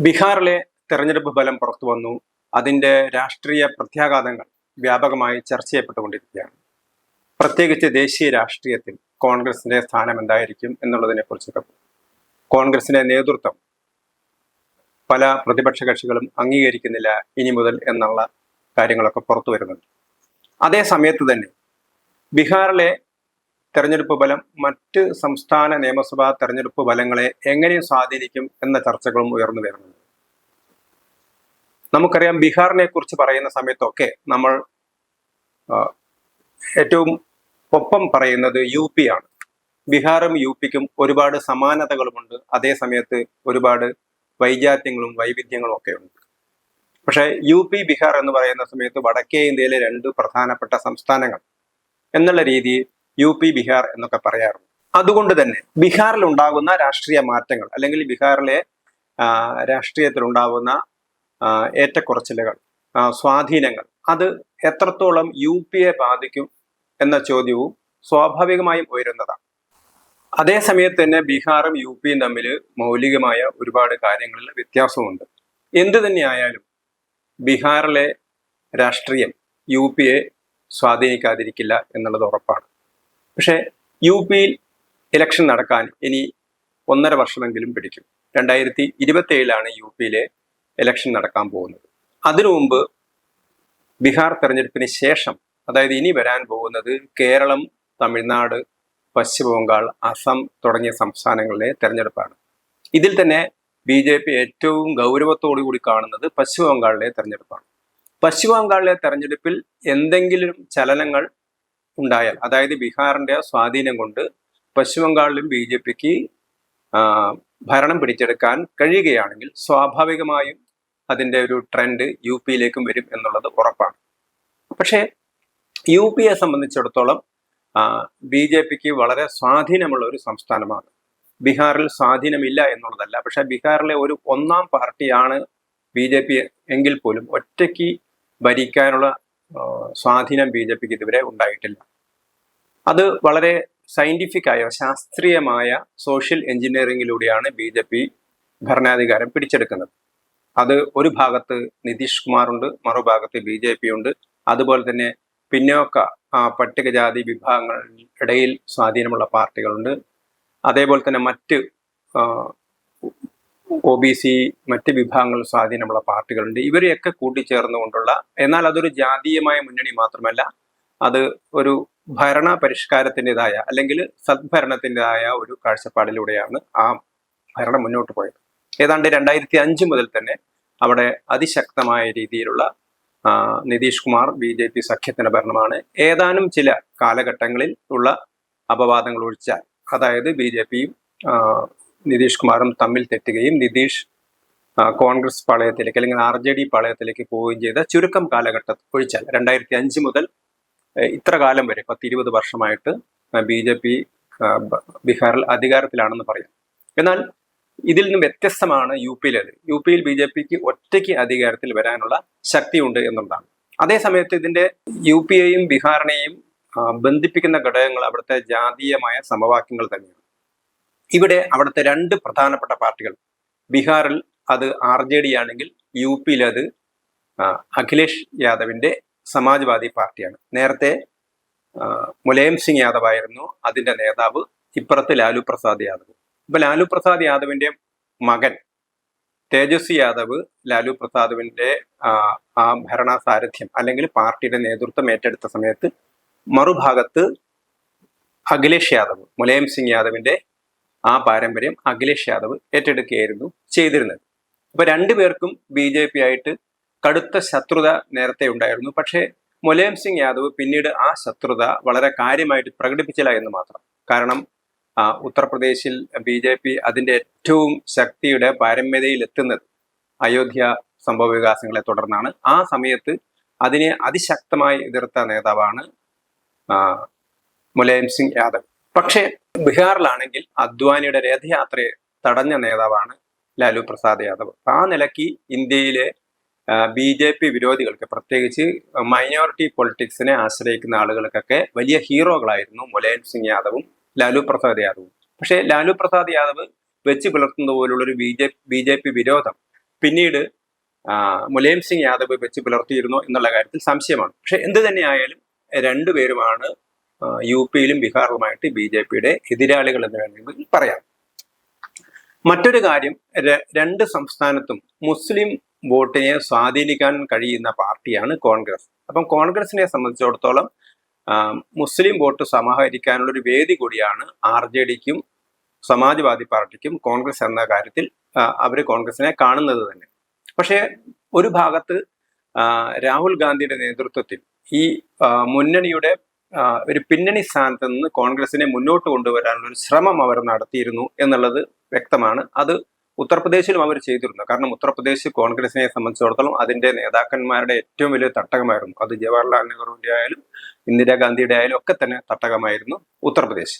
ബീഹാറിലെ തെരഞ്ഞെടുപ്പ് ഫലം പുറത്തു വന്നു. അതിൻ്റെ രാഷ്ട്രീയ പ്രത്യാഘാതങ്ങൾ വ്യാപകമായി ചർച്ച ചെയ്യപ്പെട്ടുകൊണ്ടിരിക്കുകയാണ്. പ്രത്യേകിച്ച് ദേശീയ രാഷ്ട്രീയത്തിൽ കോൺഗ്രസിന്റെ സ്ഥാനം എന്തായിരിക്കും എന്നുള്ളതിനെ കുറിച്ചൊക്കെ കോൺഗ്രസിന്റെ നേതൃത്വം പല പ്രതിപക്ഷ കക്ഷികളും അംഗീകരിക്കുന്നില്ല ഇനി മുതൽ എന്നുള്ള കാര്യങ്ങളൊക്കെ പുറത്തു വരുന്നുണ്ട്. അതേ സമയത്ത് തന്നെ ബീഹാറിലെ തെരഞ്ഞെടുപ്പ് ഫലം മറ്റ് സംസ്ഥാന നിയമസഭാ തെരഞ്ഞെടുപ്പ് ഫലങ്ങളെ എങ്ങനെ സ്വാധീനിക്കും എന്ന ചർച്ചകളും ഉയർന്നു വരുന്നുണ്ട്. നമുക്കറിയാം, ബീഹാറിനെ കുറിച്ച് പറയുന്ന സമയത്തൊക്കെ നമ്മൾ ഏറ്റവും ഒപ്പം പറയുന്നത് യു പി ആണ്. ബീഹാറും യു പിക്കും ഒരുപാട് സമാനതകളുമുണ്ട്, അതേ സമയത്ത് ഒരുപാട് വൈജാത്യങ്ങളും വൈവിധ്യങ്ങളും ഒക്കെ ഉണ്ട്. പക്ഷേ യു പി ബീഹാർ എന്ന് പറയുന്ന സമയത്ത് വടക്കേ ഇന്ത്യയിലെ രണ്ട് പ്രധാനപ്പെട്ട സംസ്ഥാനങ്ങൾ എന്നുള്ള രീതിയിൽ യു പി ബീഹാർ എന്നൊക്കെ പറയാറുണ്ട്. അതുകൊണ്ട് തന്നെ ബീഹാറിൽ ഉണ്ടാകുന്ന രാഷ്ട്രീയ മാറ്റങ്ങൾ അല്ലെങ്കിൽ ബീഹാറിലെ രാഷ്ട്രീയത്തിൽ ഉണ്ടാകുന്ന ഏറ്റക്കുറച്ചിലുകൾ, സ്വാധീനങ്ങൾ, അത് എത്രത്തോളം യു പിയെ ബാധിക്കും എന്ന ചോദ്യവും സ്വാഭാവികമായും ഉയരുന്നതാണ്. അതേ സമയത്ത് തന്നെ ബീഹാറും യു പിയും തമ്മിൽ മൗലികമായ ഒരുപാട് കാര്യങ്ങളിൽ വ്യത്യാസമുണ്ട്. എന്തു തന്നെയായാലും ബീഹാറിലെ രാഷ്ട്രീയം യു പിയെ സ്വാധീനിക്കാതിരിക്കില്ല എന്നുള്ളത് ഉറപ്പാണ്. പക്ഷേ യു പിയിൽ ഇലക്ഷൻ നടക്കാൻ ഇനി 1.5 വർഷമെങ്കിലും പിടിക്കും. 2027 യു പിയിലെ ഇലക്ഷൻ നടക്കാൻ പോകുന്നത്. അതിനു മുമ്പ് ബീഹാർ തെരഞ്ഞെടുപ്പിന് ശേഷം, അതായത് ഇനി വരാൻ പോകുന്നത് കേരളം, തമിഴ്നാട്, പശ്ചിമ ബംഗാൾ, അസം തുടങ്ങിയ സംസ്ഥാനങ്ങളിലെ തെരഞ്ഞെടുപ്പാണ്. ഇതിൽ തന്നെ BJP ഏറ്റവും ഗൗരവത്തോടു കൂടി കാണുന്നത് പശ്ചിമ ബംഗാളിലെ തെരഞ്ഞെടുപ്പാണ്. പശ്ചിമ ബംഗാളിലെ തെരഞ്ഞെടുപ്പിൽ എന്തെങ്കിലും ചലനങ്ങൾ ഉണ്ടായാൽ, അതായത് ബീഹാറിന്റെ സ്വാധീനം കൊണ്ട് പശ്ചിമ ബംഗാളിലും BJPക്ക് ഭരണം പിടിച്ചെടുക്കാൻ കഴിയുകയാണെങ്കിൽ സ്വാഭാവികമായും അതിൻ്റെ ഒരു ട്രെൻഡ് യു പിയിലേക്കും വരും എന്നുള്ളത് ഉറപ്പാണ്. പക്ഷേ യു പിയെ സംബന്ധിച്ചിടത്തോളം BJPക്ക് വളരെ സ്വാധീനമുള്ള ഒരു സംസ്ഥാനമാണ്. ബീഹാറിൽ സ്വാധീനമില്ല എന്നുള്ളതല്ല, പക്ഷെ ബീഹാറിലെ ഒരു ഒന്നാം പാർട്ടിയാണ് BJP എങ്കിൽ പോലും ഒറ്റയ്ക്ക് ഭരിക്കാനുള്ള സ്വാധീനം BJPക്ക് ഇതുവരെ ഉണ്ടായിട്ടില്ല. അത് വളരെ സയന്റിഫിക്കായ, ശാസ്ത്രീയമായ സോഷ്യൽ എഞ്ചിനീയറിംഗിലൂടെയാണ് BJP ഭരണാധികാരം പിടിച്ചെടുക്കുന്നത്. അത് ഒരു ഭാഗത്ത് നിതീഷ് കുമാർ ഉണ്ട്, മറുഭാഗത്ത് BJP ഉണ്ട്. അതുപോലെ തന്നെ പിന്നോക്ക പട്ടികജാതി വിഭാഗങ്ങളിടയിൽ സ്വാധീനമുള്ള പാർട്ടികളുണ്ട്. അതേപോലെ തന്നെ മറ്റ് OBC മറ്റ് വിഭാഗങ്ങളിൽ സ്വാധീനമുള്ള പാർട്ടികളുണ്ട്. ഇവരെയൊക്കെ കൂട്ടിച്ചേർന്നുകൊണ്ടുള്ള, എന്നാൽ അതൊരു ജാതീയമായ മുന്നണി മാത്രമല്ല, അത് ഒരു ഭരണ പരിഷ്കാരത്തിൻ്റെതായ അല്ലെങ്കിൽ സദ്ഭരണത്തിൻ്റെതായ ഒരു കാഴ്ചപ്പാടിലൂടെയാണ് ആ ഭരണം മുന്നോട്ട് പോയത്. ഏതാണ്ട് 2005 മുതൽ തന്നെ അവിടെ അതിശക്തമായ രീതിയിലുള്ള നിതീഷ് കുമാർ BJP സഖ്യത്തിന്റെ ഭരണമാണ്. ഏതാനും ചില കാലഘട്ടങ്ങളിൽ ഉള്ള അപവാദങ്ങൾ ഒഴിച്ചാൽ, അതായത് BJPയും നിതീഷ് കുമാറും തമ്മിൽ തെറ്റുകയും നിതീഷ് കോൺഗ്രസ് പാളയത്തിലേക്ക് അല്ലെങ്കിൽ RJD പാളയത്തിലേക്ക് പോവുകയും ചെയ്ത ചുരുക്കം കാലഘട്ടം ഒഴിച്ചാൽ 2005 മുതൽ ഇത്ര കാലം വരെ 10-20 വർഷമായിട്ട് BJP ബീഹാറിൽ അധികാരത്തിലാണെന്ന് പറയാം. എന്നാൽ ഇതിൽ നിന്നും വ്യത്യസ്തമാണ് യു പിയിലേത്. യു പിയിൽ BJPക്ക് ഒറ്റയ്ക്ക് അധികാരത്തിൽ വരാനുള്ള ശക്തിയുണ്ട് എന്നുള്ളതാണ്. അതേസമയത്ത് ഇതിന്റെ യു പിയെയും ബീഹാറിനെയും ബന്ധിപ്പിക്കുന്ന ഘടകങ്ങൾ അവിടുത്തെ ജാതീയമായ സമവാക്യങ്ങൾ തന്നെയാണ്. ഇവിടെ അവിടുത്തെ രണ്ട് പ്രധാനപ്പെട്ട പാർട്ടികൾ, ബീഹാറിൽ അത് RJD ആണെങ്കിൽ യു പിയിൽ അത് അഖിലേഷ് യാദവിന്റെ സമാജ്വാദി പാർട്ടിയാണ്. നേരത്തെ മുലായം സിംഗ് യാദവ് ആയിരുന്നു അതിന്റെ നേതാവ്, ഇപ്പുറത്ത് ലാലു പ്രസാദ് യാദവ്. ഇപ്പൊ ലാലു പ്രസാദ് യാദവിന്റെ മകൻ തേജസ്വി യാദവ് ലാലു പ്രസാദിന്റെ ആ ഭരണ സാരഥ്യം അല്ലെങ്കിൽ പാർട്ടിയുടെ നേതൃത്വം ഏറ്റെടുത്ത സമയത്ത് മറുഭാഗത്ത് അഖിലേഷ് യാദവ്, മുലായം സിംഗ് യാദവിന്റെ ആ പാരമ്പര്യം അഖിലേഷ് യാദവ് ഏറ്റെടുക്കുകയായിരുന്നു ചെയ്തിരുന്നത്. അപ്പൊ രണ്ടുപേർക്കും BJP ആയിട്ട് കടുത്ത ശത്രുത നേരത്തെ ഉണ്ടായിരുന്നു. പക്ഷേ മുലായം സിംഗ് യാദവ് പിന്നീട് ആ ശത്രുത വളരെ കാര്യമായിട്ട് പ്രകടിപ്പിച്ചില്ല എന്ന് മാത്രം. കാരണം ഉത്തർപ്രദേശിൽ BJP അതിൻ്റെ ഏറ്റവും ശക്തിയുടെ പാരമ്യതയിൽ എത്തുന്നത് അയോധ്യ സംഭവ വികാസങ്ങളെ തുടർന്നാണ്. ആ സമയത്ത് അതിനെ അതിശക്തമായി എതിർത്ത നേതാവാണ് മുലായം സിംഗ് യാദവ്. പക്ഷേ ബീഹാറിലാണെങ്കിൽ അദ്വാനിയുടെ രഥയാത്രയെ തടഞ്ഞ നേതാവാണ് ലാലു പ്രസാദ് യാദവ്. ആ നിലയ്ക്ക് ഇന്ത്യയിലെ BJP വിരോധികൾക്ക്, പ്രത്യേകിച്ച് മൈനോറിറ്റി പൊളിറ്റിക്സിനെ ആശ്രയിക്കുന്ന ആളുകൾക്കൊക്കെ വലിയ ഹീറോകളായിരുന്നു മുലായം സിംഗ് യാദവും ലാലു പ്രസാദ് യാദവും. പക്ഷേ ലാലു പ്രസാദ് യാദവ് വെച്ച് പുലർത്തുന്ന പോലുള്ളൊരു BJP വിരോധം പിന്നീട് മുലായം സിംഗ് യാദവ് വെച്ച് പുലർത്തിയിരുന്നു എന്നുള്ള കാര്യത്തിൽ സംശയമാണ്. പക്ഷെ എന്ത് തന്നെയായാലും രണ്ടുപേരുമാണ് യു പിയിലും ബീഹാറിലുമായിട്ട് BJPയുടെ എതിരാളികൾ എന്ന് വേണമെങ്കിൽ പറയാം. മറ്റൊരു കാര്യം, രണ്ട് സംസ്ഥാനത്തും മുസ്ലിം വോട്ടിനെ സ്വാധീനിക്കാൻ കഴിയുന്ന പാർട്ടിയാണ് കോൺഗ്രസ്. അപ്പം കോൺഗ്രസിനെ സംബന്ധിച്ചിടത്തോളം മുസ്ലിം വോട്ട് സമാഹരിക്കാനുള്ള ഒരു വേദി കൂടിയാണ് RJDക്കും സമാജ്വാദി പാർട്ടിക്കും കോൺഗ്രസ് എന്ന കാര്യത്തിൽ അവർ കോൺഗ്രസിനെ കാണുന്നത് തന്നെ. പക്ഷേ ഒരു ഭാഗത്ത് രാഹുൽ ഗാന്ധിയുടെ നേതൃത്വത്തിൽ ഈ മുന്നണിയുടെ ഒരു പിന്നണി സ്ഥാനത്ത് നിന്ന് കോൺഗ്രസിനെ മുന്നോട്ട് കൊണ്ടുവരാനുള്ള ഒരു ശ്രമം അവർ നടത്തിയിരുന്നു എന്നുള്ളത് വ്യക്തമാണ്. അത് ഉത്തർപ്രദേശിലും അവർ ചെയ്തിരുന്നു. കാരണം ഉത്തർപ്രദേശ് കോൺഗ്രസിനെ സംബന്ധിച്ചിടത്തോളം അതിന്റെ നേതാക്കന്മാരുടെ ഏറ്റവും വലിയ തട്ടകമായിരുന്നു. അത് ജവഹർലാൽ നെഹ്റുവിന്റെ ആയാലും ഇന്ദിരാഗാന്ധിയുടെ ആയാലും ഒക്കെ തന്നെ തട്ടകമായിരുന്നു ഉത്തർപ്രദേശ്.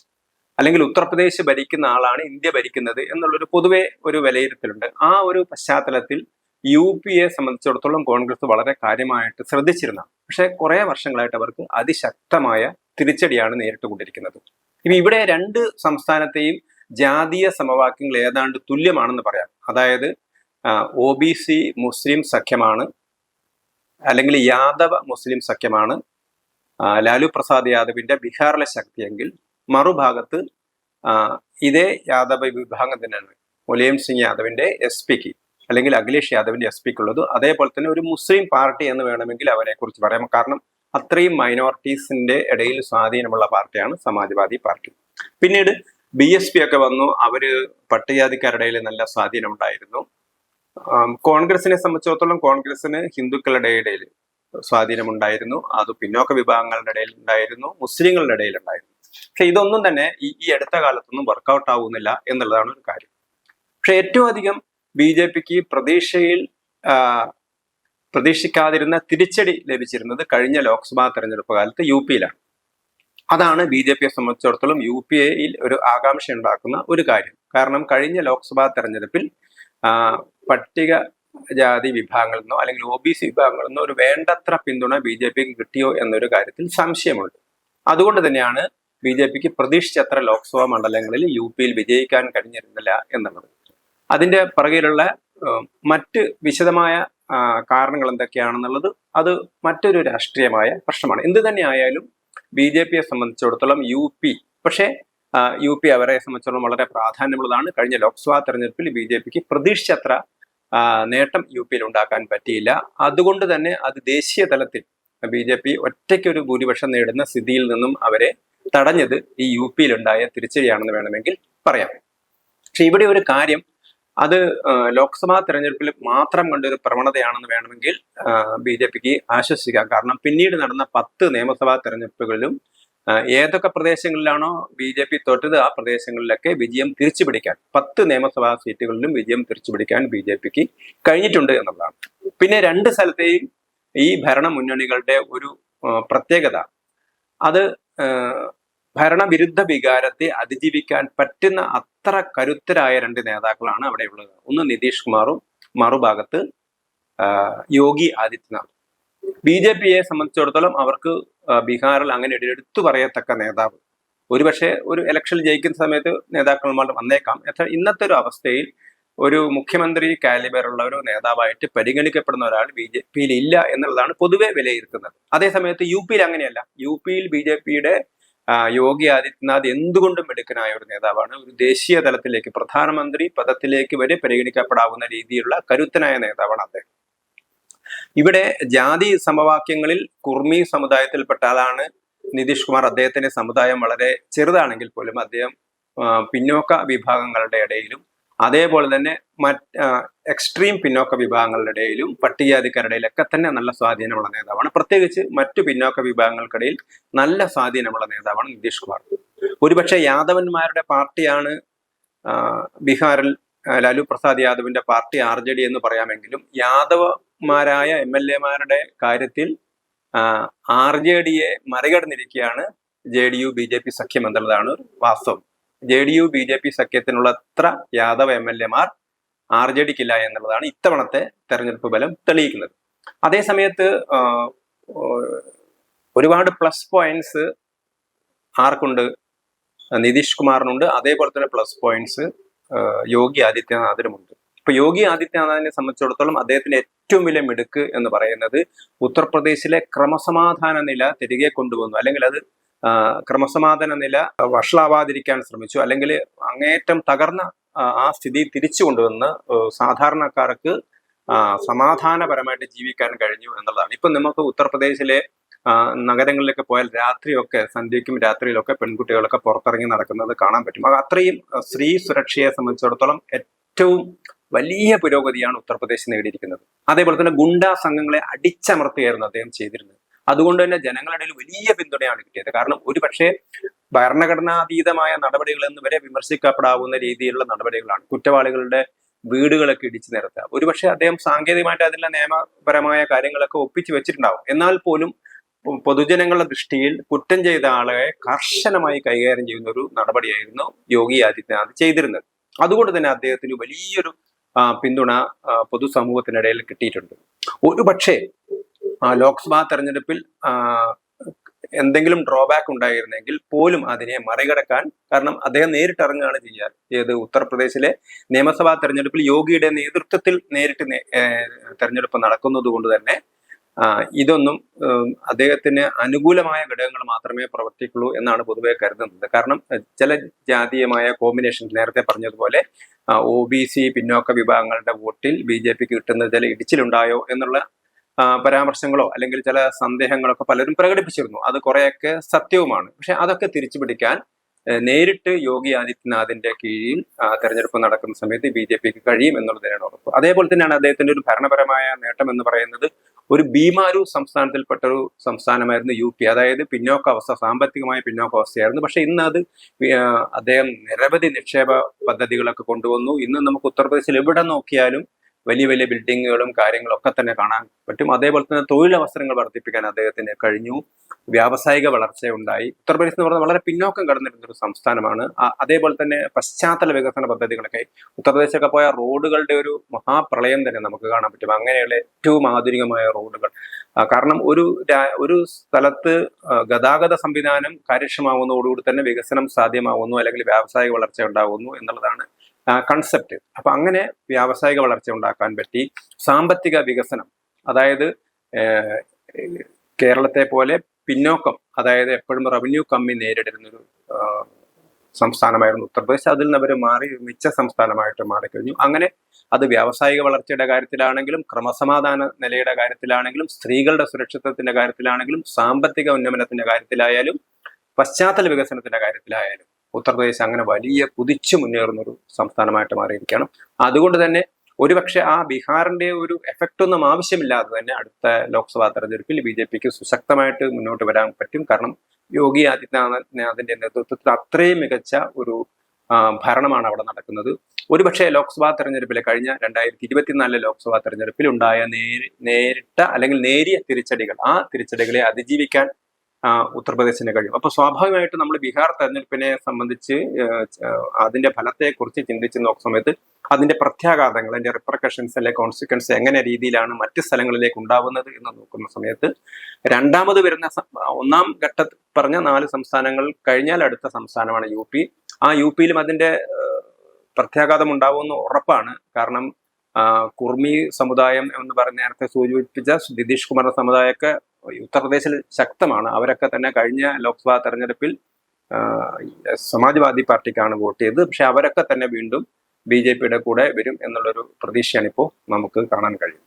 അല്ലെങ്കിൽ ഉത്തർപ്രദേശ് ഭരിക്കുന്ന ആളാണ് ഇന്ത്യ ഭരിക്കുന്നത് എന്നുള്ളൊരു പൊതുവെ ഒരു വിലയിരുത്തലുണ്ട്. ആ ഒരു പശ്ചാത്തലത്തിൽ UPയെ സംബന്ധിച്ചിടത്തോളം കോൺഗ്രസ് വളരെ കാര്യമായിട്ട് ശ്രദ്ധിച്ചിരുന്ന, പക്ഷെ കുറെ വർഷങ്ങളായിട്ട് അവർക്ക് അതിശക്തമായ തിരിച്ചടിയാണ് നേരിട്ടുകൊണ്ടിരിക്കുന്നത്. ഇനി ഇവിടെ രണ്ട് സംസ്ഥാനത്തെയും ജാതീയ സമവാക്യങ്ങൾ ഏതാണ്ട് തുല്യമാണെന്ന് പറയാം. അതായത് OBC മുസ്ലിം സഖ്യമാണ്, അല്ലെങ്കിൽ യാദവ മുസ്ലിം സഖ്യമാണ് ലാലു പ്രസാദ് യാദവിന്റെ ബീഹാറിലെ ശക്തിയെങ്കിൽ, മറുഭാഗത്ത് ഇതേ യാദവ വിഭാഗം തന്നെയാണ് മുലായം സിംഗ് യാദവിന്റെ SP അല്ലെങ്കിൽ അഖിലേഷ് യാദവിന്റെ SP ഉള്ളത്. അതേപോലെ തന്നെ ഒരു മുസ്ലിം പാർട്ടി എന്ന് വേണമെങ്കിൽ അവരെ കുറിച്ച് പറയാം. കാരണം അത്രയും മൈനോറിറ്റീസിന്റെ ഇടയിൽ സ്വാധീനമുള്ള പാർട്ടിയാണ് സമാജ്വാദി പാർട്ടി. പിന്നീട് BSP ഒക്കെ വന്നു. അവര് പട്ടികജാതിക്കാരുടെ ഇടയിൽ നല്ല സ്വാധീനം ഉണ്ടായിരുന്നു. കോൺഗ്രസിനെ സംബന്ധിച്ചിടത്തോളം കോൺഗ്രസിന് ഹിന്ദുക്കളുടെ ഇടയിൽ സ്വാധീനമുണ്ടായിരുന്നു, അത് പിന്നോക്ക വിഭാഗങ്ങളുടെ ഇടയിൽ ഉണ്ടായിരുന്നു, മുസ്ലിങ്ങളുടെ ഇടയിൽ ഉണ്ടായിരുന്നു. പക്ഷെ ഇതൊന്നും തന്നെ ഈ അടുത്ത കാലത്തൊന്നും വർക്കൗട്ട് ആവുന്നില്ല എന്നുള്ളതാണ് ഒരു കാര്യം. പക്ഷെ ഏറ്റവും അധികം BJPക്ക് പ്രതീക്ഷിക്കാതിരുന്ന തിരിച്ചടി ലഭിച്ചിരുന്നത് കഴിഞ്ഞ ലോക്സഭാ തെരഞ്ഞെടുപ്പ് കാലത്ത് UPയിലാണ്. അതാണ് BJPയെ സംബന്ധിച്ചിടത്തോളം UPയിൽ ഒരു ആകാംക്ഷ ഉണ്ടാക്കുന്ന ഒരു കാര്യം. കാരണം കഴിഞ്ഞ ലോക്സഭാ തെരഞ്ഞെടുപ്പിൽ പട്ടിക ജാതി വിഭാഗങ്ങളിൽ നിന്നോ അല്ലെങ്കിൽ OBC വിഭാഗങ്ങളിൽ നിന്നോ ഒരു വേണ്ടത്ര പിന്തുണ BJPക്ക് കിട്ടിയോ എന്നൊരു കാര്യത്തിൽ സംശയമുണ്ട്. അതുകൊണ്ട് തന്നെയാണ് BJPക്ക് പ്രതീക്ഷിച്ചത്ര ലോക്സഭാ മണ്ഡലങ്ങളിൽ UPയിൽ വിജയിക്കാൻ കഴിഞ്ഞിരുന്നില്ല എന്നുള്ളത്. അതിന്റെ പുറകിലുള്ള മറ്റ് വിശദമായ കാരണങ്ങൾ എന്തൊക്കെയാണെന്നുള്ളത് അത് മറ്റൊരു രാഷ്ട്രീയമായ പ്രശ്നമാണ്. എന്ത് തന്നെ ആയാലും BJPയെ സംബന്ധിച്ചിടത്തോളം പക്ഷേ UP അവരെ സംബന്ധിച്ചിടത്തോളം വളരെ പ്രാധാന്യമുള്ളതാണ്. കഴിഞ്ഞ ലോക്സഭാ തെരഞ്ഞെടുപ്പിൽ BJPക്ക് പ്രതീക്ഷിച്ചത്ര നേട്ടം UPയിൽ ഉണ്ടാക്കാൻ പറ്റിയില്ല. അതുകൊണ്ട് തന്നെ അത് ദേശീയ തലത്തിൽ BJP ഒറ്റയ്ക്കൊരു ഭൂരിപക്ഷം നേടുന്ന സ്ഥിതിയിൽ നിന്നും അവരെ തടഞ്ഞത് ഈ UPയിലുണ്ടായ തിരിച്ചടിയാണെന്ന് വേണമെങ്കിൽ പറയാം. പക്ഷെ ഇവിടെ ഒരു കാര്യം, അത് ലോക്സഭാ തെരഞ്ഞെടുപ്പിൽ മാത്രം കണ്ടൊരു പ്രവണതയാണെന്ന് വേണമെങ്കിൽ BJPക്ക് ആശ്വസിക്കാം. കാരണം പിന്നീട് നടന്ന 10 നിയമസഭാ തെരഞ്ഞെടുപ്പുകളിലും ഏതൊക്കെ പ്രദേശങ്ങളിലാണോ BJP തോറ്റത് ആ പ്രദേശങ്ങളിലൊക്കെ വിജയം തിരിച്ചുപിടിക്കാൻ, 10 നിയമസഭാ സീറ്റുകളിലും വിജയം തിരിച്ചുപിടിക്കാൻ BJPക്ക് കഴിഞ്ഞിട്ടുണ്ട് എന്നുള്ളതാണ്. പിന്നെ രണ്ട് സ്ഥലത്തെയും ഈ ഭരണ മുന്നണികളുടെ ഒരു പ്രത്യേകത, അത് ഭരണവിരുദ്ധ വികാരത്തെ അതിജീവിക്കാൻ പറ്റുന്ന അത്ര കരുത്തരായ രണ്ട് നേതാക്കളാണ് അവിടെ ഉള്ളത്. ഒന്ന് നിതീഷ് കുമാറും മറുഭാഗത്ത് യോഗി ആദിത്യനാഥ്. BJPയെ സംബന്ധിച്ചിടത്തോളം അവർക്ക് ബീഹാറിൽ അങ്ങനെ എടുത്തു പറയത്തക്ക നേതാവ്, ഒരുപക്ഷെ ഒരു ഇലക്ഷനിൽ ജയിക്കുന്ന സമയത്ത് നേതാക്കന്മാർ വന്നേക്കാം. ഇന്നത്തെ ഒരു അവസ്ഥയിൽ ഒരു മുഖ്യമന്ത്രി കാലിബറുള്ള ഒരു നേതാവായിട്ട് പരിഗണിക്കപ്പെടുന്ന ഒരാൾ BJPയിൽ ഇല്ല എന്നുള്ളതാണ് പൊതുവെ വിലയിരുത്തുന്നത്. അതേസമയത്ത് UPയിൽ അങ്ങനെയല്ല. UPയിൽ BJPയുടെ യോഗി ആദിത്യനാഥ് എന്തുകൊണ്ടും മിടുക്കനായ ഒരു നേതാവാണ്. ഒരു ദേശീയ തലത്തിലേക്ക്, പ്രധാനമന്ത്രി പദത്തിലേക്ക് വരെ പരിഗണിക്കപ്പെടാവുന്ന രീതിയിലുള്ള കരുത്തനായ നേതാവാണ് അദ്ദേഹം. ഇവിടെ ജാതി സമവാക്യങ്ങളിൽ കുർമി സമുദായത്തിൽപ്പെട്ട ആളാണ് നിതീഷ് കുമാർ. അദ്ദേഹത്തിന്റെ സമുദായം വളരെ ചെറുതാണെങ്കിൽ പോലും അദ്ദേഹം പിന്നോക്ക വിഭാഗങ്ങളുടെ ഇടയിലും അതേപോലെ തന്നെ എക്സ്ട്രീം പിന്നോക്ക വിഭാഗങ്ങളുടെ ഇടയിലും പട്ടികജാതിക്കാരുടെ ഇടയിലൊക്കെ തന്നെ നല്ല സ്വാധീനമുള്ള നേതാവാണ്. പ്രത്യേകിച്ച് മറ്റു പിന്നോക്ക വിഭാഗങ്ങൾക്കിടയിൽ നല്ല സ്വാധീനമുള്ള നേതാവാണ് നിതീഷ് കുമാർ. ഒരുപക്ഷെ യാദവന്മാരുടെ പാർട്ടിയാണ് ബീഹാറിൽ ലാലു പ്രസാദ് യാദവിന്റെ പാർട്ടി RJD എന്ന് പറയാമെങ്കിലും യാദവന്മാരായ MLA-മാരുടെ കാര്യത്തിൽ RJDയെ മറികടന്നിരിക്കുകയാണ് JDU BJP സഖ്യം എന്നുള്ളതാണ് വാസ്തവം. JDU BJP സഖ്യത്തിനുള്ള അത്ര യാദവ MLA-മാർ RJDക്കില്ല എന്നുള്ളതാണ് ഇത്തവണത്തെ തെരഞ്ഞെടുപ്പ് ഫലം തെളിയിക്കുന്നത്. അതേസമയത്ത് ഒരുപാട് പ്ലസ് പോയിന്റ്സ് ആർക്കുണ്ട്? നിതീഷ് കുമാറിനുണ്ട്. അതേപോലെ തന്നെ പ്ലസ് പോയിന്റ്സ് യോഗി ആദിത്യനാഥിനുമുണ്ട്. ഇപ്പൊ യോഗി ആദിത്യനാഥിനെ സംബന്ധിച്ചിടത്തോളം അദ്ദേഹത്തിന്റെ ഏറ്റവും വലിയ മിടുക്ക് എന്ന് പറയുന്നത് ഉത്തർപ്രദേശിലെ ക്രമസമാധാന നില തിരികെ കൊണ്ടുവന്നു, അല്ലെങ്കിൽ അത് ക്രമസമാധാന നില വഷളാവാതിരിക്കാൻ ശ്രമിച്ചു, അല്ലെങ്കിൽ അങ്ങേയറ്റം തകർന്ന ആ സ്ഥിതി തിരിച്ചു കൊണ്ടുവന്ന് സാധാരണക്കാർക്ക് സമാധാനപരമായിട്ട് ജീവിക്കാൻ കഴിഞ്ഞു എന്നുള്ളതാണ്. ഇപ്പൊ നമുക്ക് ഉത്തർപ്രദേശിലെ നഗരങ്ങളിലൊക്കെ പോയാൽ രാത്രിയൊക്കെ സന്ധ്യയ്ക്കും രാത്രിയിലൊക്കെ പെൺകുട്ടികളൊക്കെ പുറത്തിറങ്ങി നടക്കുന്നത് കാണാൻ പറ്റും. അത് അത്രയും സ്ത്രീ സുരക്ഷയെ സംബന്ധിച്ചിടത്തോളം ഏറ്റവും വലിയ പുരോഗതിയാണ് ഉത്തർപ്രദേശ് നേടിയിരിക്കുന്നത്. അതേപോലെ തന്നെ ഗുണ്ടാ സംഘങ്ങളെ അടിച്ചമർത്തുകയായിരുന്നു അദ്ദേഹം ചെയ്തിരുന്നത്. അതുകൊണ്ട് തന്നെ ജനങ്ങളുടെ ഇടയിൽ വലിയ പിന്തുണയാണ് കിട്ടിയത്. കാരണം ഒരുപക്ഷെ ഭരണഘടനാതീതമായ നടപടികൾ എന്ന് വരെ വിമർശിക്കപ്പെടാവുന്ന രീതിയിലുള്ള നടപടികളാണ്. കുറ്റവാളികളുടെ വീടുകളൊക്കെ ഇടിച്ചു നിരത്തുക. ഒരുപക്ഷെ അദ്ദേഹം സാങ്കേതികമായിട്ട് അതിലെ നിയമപരമായ കാര്യങ്ങളൊക്കെ ഒപ്പിച്ചു വെച്ചിട്ടുണ്ടാവും. എന്നാൽ പോലും പൊതുജനങ്ങളുടെ ദൃഷ്ടിയിൽ കുറ്റം ചെയ്ത ആളെ കർശനമായി കൈകാര്യം ചെയ്യുന്ന ഒരു നടപടിയായിരുന്നു യോഗി ആദിത്യനാഥ് ചെയ്തിരുന്നത്. അതുകൊണ്ട് തന്നെ അദ്ദേഹത്തിന് വലിയൊരു പിന്തുണ പൊതുസമൂഹത്തിനിടയിൽ കിട്ടിയിട്ടുണ്ട്. ഒരുപക്ഷെ ലോക്സഭാ തെരഞ്ഞെടുപ്പിൽ എന്തെങ്കിലും ഡ്രോബാക്ക് ഉണ്ടായിരുന്നെങ്കിൽ പോലും അതിനെ മറികടക്കാൻ, കാരണം അദ്ദേഹം നേരിട്ടിറങ്ങുകയാണ് ചെയ്യുക. ഏത് ഉത്തർപ്രദേശിലെ നിയമസഭാ തെരഞ്ഞെടുപ്പിൽ യോഗിയുടെ നേതൃത്വത്തിൽ നേരിട്ട് തെരഞ്ഞെടുപ്പ് നടക്കുന്നത് കൊണ്ട് തന്നെ ഇതൊന്നും അദ്ദേഹത്തിന് അനുകൂലമായ ഘടകങ്ങൾ മാത്രമേ പ്രവർത്തിക്കുള്ളൂ എന്നാണ് പൊതുവെ കരുതുന്നത്. കാരണം ചില ജാതീയമായ കോമ്പിനേഷൻ, നേരത്തെ പറഞ്ഞതുപോലെ OBC പിന്നോക്ക വിഭാഗങ്ങളുടെ വോട്ടിൽ BJPക്ക് കിട്ടുന്ന ചില ഇടിച്ചിലുണ്ടായോ എന്നുള്ള പരാമർശങ്ങളോ അല്ലെങ്കിൽ ചില സന്ദേഹങ്ങളൊക്കെ പലരും പ്രകടിപ്പിച്ചിരുന്നു. അത് കുറെയൊക്കെ സത്യവുമാണ്. പക്ഷെ അതൊക്കെ തിരിച്ചു പിടിക്കാൻ നേരിട്ട് യോഗി ആദിത്യനാഥിന്റെ കീഴിൽ തെരഞ്ഞെടുപ്പ് നടക്കുന്ന സമയത്ത് BJPക്ക് കഴിയും എന്നുള്ളതിനാണ് ഉറപ്പ്. അതേപോലെ തന്നെയാണ് അദ്ദേഹത്തിന്റെ ഒരു ഭരണപരമായ നേട്ടം എന്ന് പറയുന്നത്. ഒരു ബീമാരു സംസ്ഥാനത്തിൽപ്പെട്ട ഒരു സംസ്ഥാനമായിരുന്നു UP. അതായത് പിന്നോക്കാവസ്ഥ, സാമ്പത്തികമായ പിന്നോക്കാവസ്ഥയായിരുന്നു. പക്ഷെ ഇന്ന് അത് അദ്ദേഹം നിരവധി നിക്ഷേപ പദ്ധതികളൊക്കെ കൊണ്ടുവന്നു. ഇന്ന് നമുക്ക് ഉത്തർപ്രദേശിൽ എവിടെ നോക്കിയാലും വലിയ വലിയ ബിൽഡിങ്ങുകളും കാര്യങ്ങളൊക്കെ തന്നെ കാണാൻ പറ്റും. അതേപോലെ തന്നെ തൊഴിലവസരങ്ങൾ വർദ്ധിപ്പിക്കാൻ അദ്ദേഹത്തിന് കഴിഞ്ഞു. വ്യാവസായിക വളർച്ച ഉണ്ടായി. ഉത്തർപ്രദേശ് എന്ന് പറഞ്ഞാൽ വളരെ പിന്നോക്കം കടന്നിരുന്ന ഒരു സംസ്ഥാനമാണ്. അതേപോലെ തന്നെ പശ്ചാത്തല വികസന പദ്ധതികളൊക്കെ, ഉത്തർപ്രദേശൊക്കെ പോയ റോഡുകളുടെ ഒരു മഹാപ്രളയം തന്നെ നമുക്ക് കാണാൻ പറ്റും. അങ്ങനെയുള്ള ഏറ്റവും ആധുനികമായ റോഡുകൾ. കാരണം ഒരു സ്ഥലത്ത് ഗതാഗത സംവിധാനം കാര്യക്ഷമമാവുന്നതോടുകൂടി തന്നെ വികസനം സാധ്യമാവുന്നു, അല്ലെങ്കിൽ വ്യാവസായിക വളർച്ച ഉണ്ടാകുന്നു എന്നുള്ളതാണ് കൺസെപ്റ്റ്. അപ്പൊ അങ്ങനെ വ്യാവസായിക വളർച്ച ഉണ്ടാക്കാൻ പറ്റി. സാമ്പത്തിക വികസനം, അതായത് കേരളത്തെ പോലെ പിന്നോക്കം, അതായത് എപ്പോഴും റവന്യൂ കമ്മി നേരിടുന്നൊരു സംസ്ഥാനമായിരുന്നു ഉത്തർപ്രദേശ്. അതിൽ നിന്ന് അവർ മാറി മിച്ച സംസ്ഥാനമായിട്ട് മാറിക്കഴിഞ്ഞു. അങ്ങനെ അത് വ്യാവസായിക വളർച്ചയുടെ കാര്യത്തിലാണെങ്കിലും, ക്രമസമാധാന നിലയുടെ കാര്യത്തിലാണെങ്കിലും, സ്ത്രീകളുടെ സുരക്ഷിതത്വത്തിന്റെ കാര്യത്തിലാണെങ്കിലും, സാമ്പത്തിക ഉന്നമനത്തിന്റെ കാര്യത്തിലായാലും, പശ്ചാത്തല വികസനത്തിന്റെ കാര്യത്തിലായാലും ഉത്തർപ്രദേശ് അങ്ങനെ വലിയ കുതിച്ചു മുന്നേറുന്ന ഒരു സംസ്ഥാനമായിട്ട് മാറിയിരിക്കുകയാണ്. അതുകൊണ്ട് തന്നെ ഒരുപക്ഷെ ആ ബീഹാറിന്റെ ഒരു എഫക്റ്റ് ഒന്നും ആവശ്യമില്ലാതെ തന്നെ അടുത്ത ലോക്സഭാ തെരഞ്ഞെടുപ്പിൽ BJPക്ക് സുശക്തമായിട്ട് മുന്നോട്ട് വരാൻ പറ്റും. കാരണം യോഗി ആദിത്യനാഥിന്റെ നേതൃത്വത്തിൽ അത്രയും മികച്ച ഒരു ഭരണമാണ് അവിടെ നടക്കുന്നത്. ഒരുപക്ഷെ ലോക്സഭാ തെരഞ്ഞെടുപ്പിലെ കഴിഞ്ഞ 2024 ലോക്സഭാ തെരഞ്ഞെടുപ്പിൽ ഉണ്ടായ നേരിട്ട അല്ലെങ്കിൽ നേരിയ തിരിച്ചടികൾ, ആ തിരിച്ചടികളെ അതിജീവിക്കാൻ ഉത്തർപ്രദേശിന് കഴിയും. അപ്പൊ സ്വാഭാവികമായിട്ട് നമ്മൾ ബീഹാർ തെരഞ്ഞെടുപ്പിനെ സംബന്ധിച്ച് അതിന്റെ ഫലത്തെക്കുറിച്ച് ചിന്തിച്ച് നോക്കുന്ന സമയത്ത് അതിന്റെ പ്രത്യാഘാതങ്ങൾ, അതിന്റെ റിപ്രക്കഷൻസ് അല്ലെ കോൺസിക്വൻസ് എങ്ങനെ രീതിയിലാണ് മറ്റ് സ്ഥലങ്ങളിലേക്ക് ഉണ്ടാവുന്നത് എന്ന് നോക്കുന്ന സമയത്ത് രണ്ടാമത് വരുന്ന ഒന്നാം ഘട്ടത്തിൽ പറഞ്ഞ 4 സംസ്ഥാനങ്ങൾ കഴിഞ്ഞാൽ അടുത്ത സംസ്ഥാനമാണ് UP. ആ UPയിലും അതിന്റെ പ്രത്യാഘാതം ഉണ്ടാവുമെന്ന് ഉറപ്പാണ്. കാരണം കുർമി സമുദായം എന്ന് പറഞ്ഞ നേരത്തെ സൂചിപ്പിച്ച നിതീഷ് കുമാറിന്റെ സമുദായമൊക്കെ ഉത്തർപ്രദേശിൽ ശക്തമാണ്. അവരൊക്കെ തന്നെ കഴിഞ്ഞ ലോക്സഭാ തെരഞ്ഞെടുപ്പിൽ സമാജ്വാദി പാർട്ടിക്കാണ് വോട്ട് ചെയ്തത്. പക്ഷെ അവരൊക്കെ തന്നെ വീണ്ടും BJPയുടെ കൂടെ വരും എന്നുള്ളൊരു പ്രതീക്ഷയാണ് ഇപ്പോൾ നമുക്ക് കാണാൻ കഴിയും.